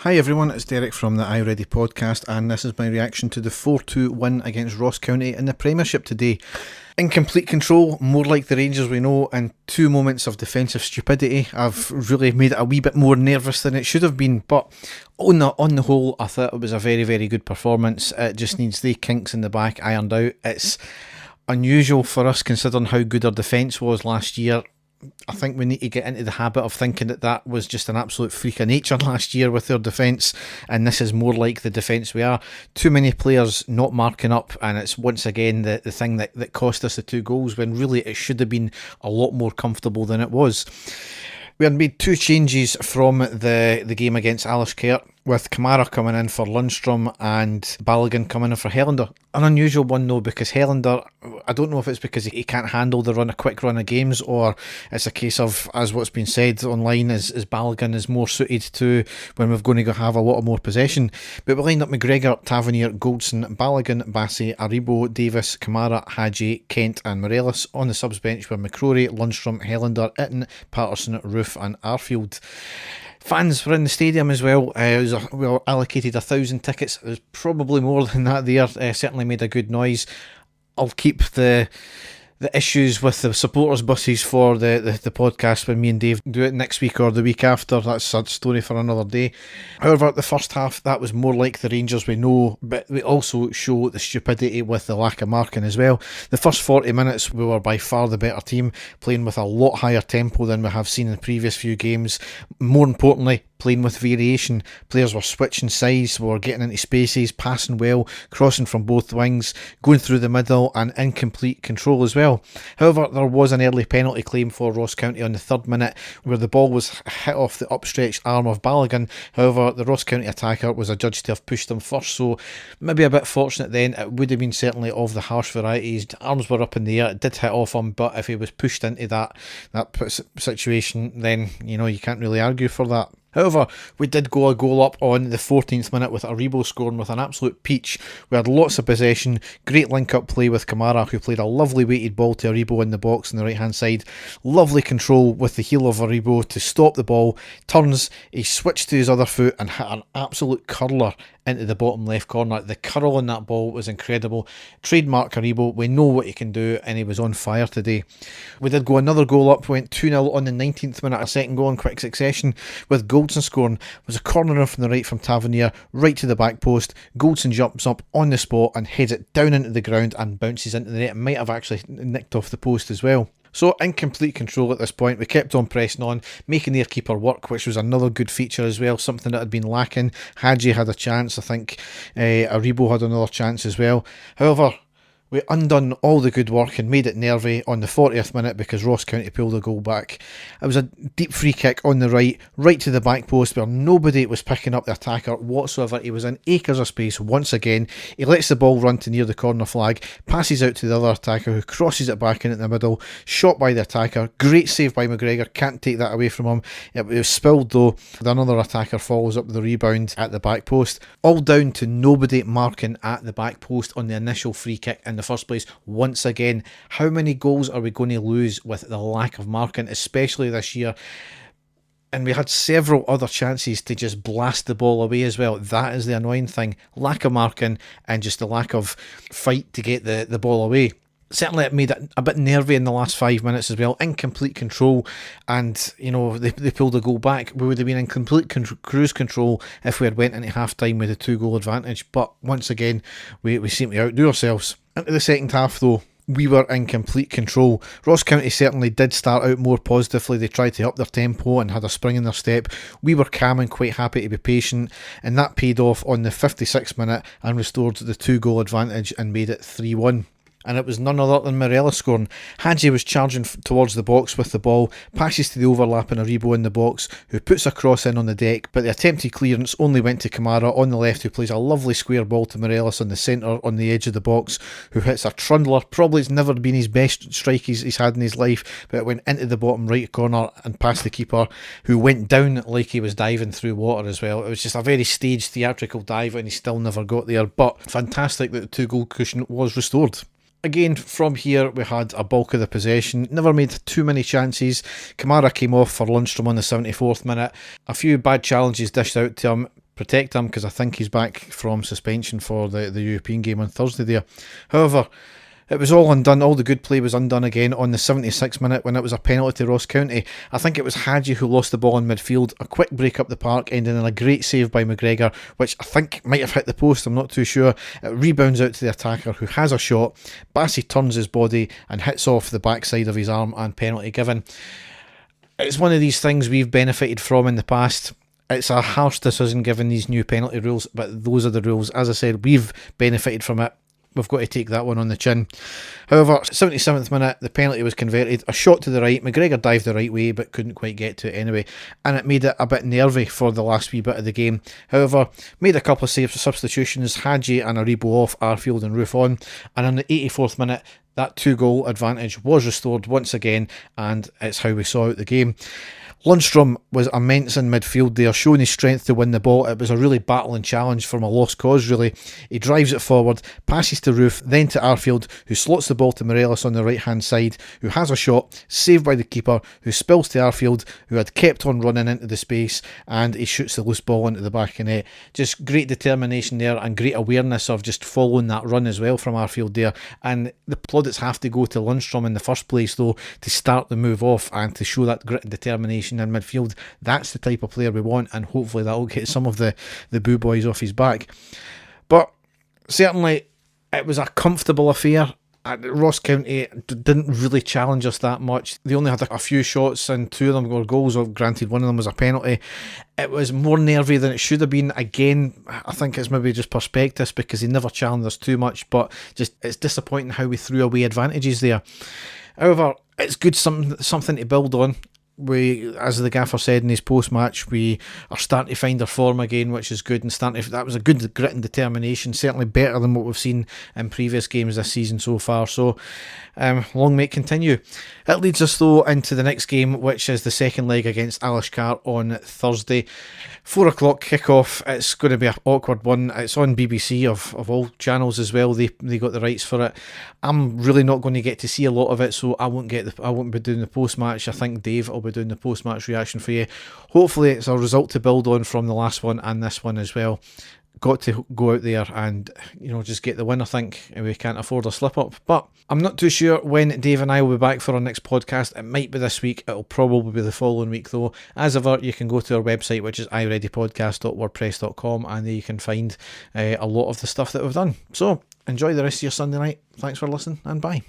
Hi everyone, it's Derek from the iReady podcast, and this is my reaction to the 4-2 win against Ross County in the Premiership today. In complete control, more like the Rangers we know, and 2 moments of defensive stupidity have really made it a wee bit more nervous than it should have been, but on the whole, I thought it was a very, very good performance. It just needs the kinks in the back ironed out. It's unusual for us considering how good our defence was last year. I think we need to get into the habit of thinking that was just an absolute freak of nature last year with their defence, and this is more like the defence we are. Too many players not marking up, and it's once again the thing that cost us the 2 goals when really it should have been a lot more comfortable than it was. We had made 2 changes from the game against Alashkert, with Kamara coming in for Lundstrom and Balogun coming in for Helander. An unusual one though, because Helander, I don't know if it's because he can't handle a quick run of games, or it's a case of, as what's been said online, is Balogun is more suited to when we're going to have a lot more possession. But we lined up McGregor, Tavernier, Goldson, Balogun, Bassey, Aribo, Davis, Kamara, Hadji, Kent and Morelos. On the subs bench were McCrory, Lundstrom, Helander, Itten, Patterson, Roof and Arfield. Fans were in the stadium as well. We were allocated 1,000 tickets. There's probably more than that there. Certainly made a good noise. I'll keep the issues with the supporters buses for the podcast when me and Dave do it next week or the week after. That's a story for another day. However, the first half, that was more like the Rangers we know, but we also show the stupidity with the lack of marking as well. The first 40 minutes, we were by far the better team, playing with a lot higher tempo than we have seen in the previous few games. More importantly, playing with variation. Players were switching sides, were getting into spaces, passing well, crossing from both wings, going through the middle and in complete control as well. However, there was an early penalty claim for Ross County on the 3rd minute where the ball was hit off the upstretched arm of Balogun. However, the Ross County attacker was adjudged to have pushed him first, so maybe a bit fortunate then. It would have been certainly of the harsh varieties. Arms were up in the air, it did hit off him, but if he was pushed into that situation, then you can't really argue for that. However, we did go a goal up on the 14th minute with Aribo scoring with an absolute peach. We had lots of possession, great link-up play with Kamara, who played a lovely weighted ball to Aribo in the box on the right-hand side. Lovely control with the heel of Aribo to stop the ball. Turns, he switched to his other foot and hit an absolute curler into the bottom left corner. The curl on that ball was incredible. Trademark Aribo, we know what he can do, and he was on fire today. We did go another goal up, went 2-0 on the 19th minute, a second goal in quick succession, with Goldson scoring. Was a corner in from the right from Tavernier, right to the back post. Goldson jumps up on the spot and heads it down into the ground and bounces into the net. It might have actually nicked off the post as well. So in complete control at this point, we kept on pressing on, making their keeper work, which was another good feature as well, something that had been lacking. Hadji had a chance, I think Aribo had another chance as well. However, we undone all the good work and made it nervy on the 40th minute because Ross County pulled a goal back. It was a deep free kick on the right to the back post where nobody was picking up the attacker whatsoever. He was in acres of space once again. He lets the ball run to near the corner flag, passes out to the other attacker who crosses it back in at the middle. Shot by the attacker. Great save by McGregor. Can't take that away from him. It was spilled though. Another attacker follows up the rebound at the back post. All down to nobody marking at the back post on the initial free kick in the first place. Once again, how many goals are we going to lose with the lack of marking, especially this year? And we had several other chances to just blast the ball away as well. That is the annoying thing. Lack of marking and just the lack of fight to get the ball away. Certainly it made it a bit nervy in the last 5 minutes as well. In complete control, and they pulled a goal back. We would have been in complete cruise control if we had went into half time with a 2-goal advantage, but once again we seem to outdo ourselves. Into the second half though, we were in complete control. Ross County certainly did start out more positively. They tried to up their tempo and had a spring in their step. We were calm and quite happy to be patient, and that paid off on the 56th minute and restored the 2-goal advantage and made it 3-1. And it was none other than Morelos scoring. Hadji was charging towards the box with the ball, passes to the overlapping Aribo in the box, who puts a cross in on the deck, but the attempted clearance only went to Kamara on the left, who plays a lovely square ball to Morelos on the centre on the edge of the box, who hits a trundler. Probably it's never been his best strike he's had in his life, but it went into the bottom right corner and past the keeper, who went down like he was diving through water as well. It was just a very staged theatrical dive and he still never got there, but fantastic that the 2-goal cushion was restored. Again, from here, we had a bulk of the possession. Never made too many chances. Kamara came off for Lundstrom on the 74th minute. A few bad challenges dished out to him. protect him, because I think he's back from suspension for the European game on Thursday there. However, it was all undone. All the good play was undone again on the 76th minute when it was a penalty to Ross County. I think it was Hadji who lost the ball in midfield. A quick break up the park, ending in a great save by McGregor, which I think might have hit the post, I'm not too sure. It rebounds out to the attacker, who has a shot. Bassey turns his body and hits off the backside of his arm, and penalty given. It's one of these things we've benefited from in the past. It's a harsh decision given these new penalty rules, but those are the rules. As I said, we've benefited from it. We've got to take that one on the chin. However, 77th minute, the penalty was converted. A shot to the right. McGregor dived the right way, but couldn't quite get to it anyway. And it made it a bit nervy for the last wee bit of the game. However, made a couple of substitutions. Hadji and Aribo off, Arfield and Roof on. And on the 84th minute, that 2-goal advantage was restored once again. And it's how we saw out the game. Lundstrom was immense in midfield there, showing his strength to win the ball. It was a really battling challenge from a lost cause, really. He drives it forward, passes to Roof, then to Arfield, who slots the ball to Morelos on the right-hand side, who has a shot, saved by the keeper, who spills to Arfield, who had kept on running into the space, and he shoots the loose ball into the back of net. Just great determination there, and great awareness of just following that run as well from Arfield there. And the plaudits have to go to Lundstrom in the first place, though, to start the move off and to show that grit and determination in midfield. That's the type of player we want, and hopefully that'll get some of the boo boys off his back. But certainly it was a comfortable affair. Ross County didn't really challenge us that much. They only had a few shots, and 2 of them were goals. Granted, one of them was a penalty. It was more nervy than it should have been. Again, I think it's maybe just perspective, because he never challenged us too much, but just it's disappointing how we threw away advantages there. However, it's good, something to build on. We, as the gaffer said in his post-match, we are starting to find our form again, which is good, and that was a good grit and determination, certainly better than what we've seen in previous games this season so far. So long may it continue. It leads us though into the next game, which is the second leg against Alashkar on Thursday. 4 o'clock kickoff. It's going to be an awkward one. It's on BBC of all channels as well. They got the rights for it. I'm really not going to get to see a lot of it, so I won't be doing the post match. I think Dave will be doing the post match reaction for you. Hopefully, it's a result to build on from the last one and this one as well. Got to go out there and just get the win. I think we can't afford a slip up, but I'm not too sure when Dave and I will be back for our next podcast. It might be this week. It'll probably be the following week though. As ever, you can go to our website, which is ireadypodcast.wordpress.com, and there you can find a lot of the stuff that we've done. So enjoy the rest of your Sunday night. Thanks for listening, and bye.